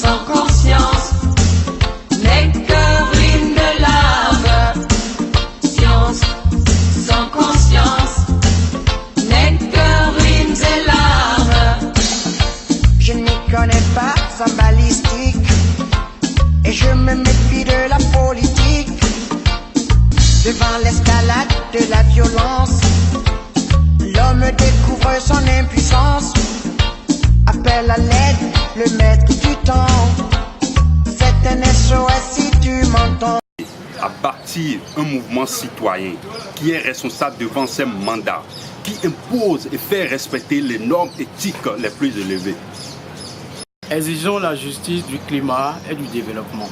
sans conscience n'est que ruine de lave. Science sans conscience n'est que ruine de lave. Je n'y connais pas sa balistique et je me méfie de la politique. Devant l'escalade de la violence, l'homme découvre son impuissance. Appelle à l'aide le maître du temps. C'est un SOS si tu m'entends. À bâtir un mouvement citoyen qui est responsable devant ses mandats, qui impose et fait respecter les normes éthiques les plus élevées. Exigeons la justice du climat et du développement.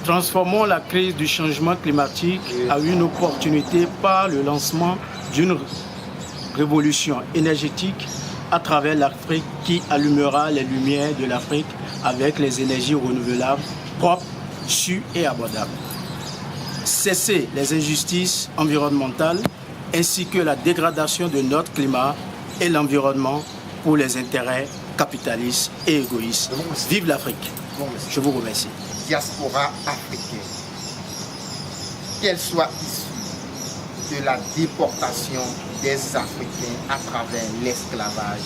Transformons la crise du changement climatique en une opportunité par le lancement d'une révolution énergétique à travers l'Afrique qui allumera les lumières de l'Afrique avec les énergies renouvelables, propres, sûres et abordables. Cesser les injustices environnementales ainsi que la dégradation de notre climat et l'environnement pour les intérêts capitalistes et égoïstes. Vive l'Afrique! Je vous remercie. Diaspora africaine, qu'elle soit issue de la déportation des Africains à travers l'esclavage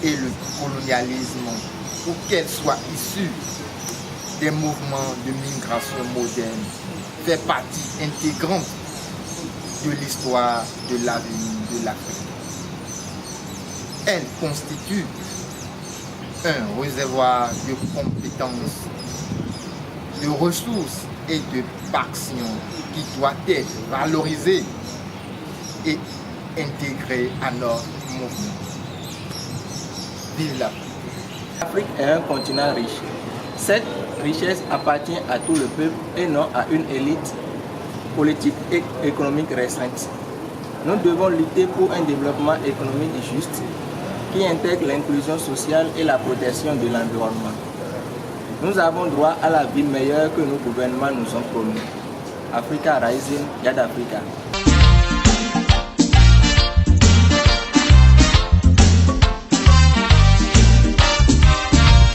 et le colonialisme, ou qu'elle soit issue des mouvements de migration moderne, fait partie intégrante de l'histoire de l'avenir de l'Afrique. Elle constitue un réservoir de compétences, de ressources et de passion qui doit être valorisé et intégré à notre mouvement. Vive l'Afrique! L'Afrique est un continent riche. Cette richesse appartient à tout le peuple et non à une élite politique et économique restreinte. Nous devons lutter pour un développement économique juste qui intègre l'inclusion sociale et la protection de l'environnement. Nous avons droit à la vie meilleure que nos gouvernements nous ont promis. Africa Rising, Yad Africa.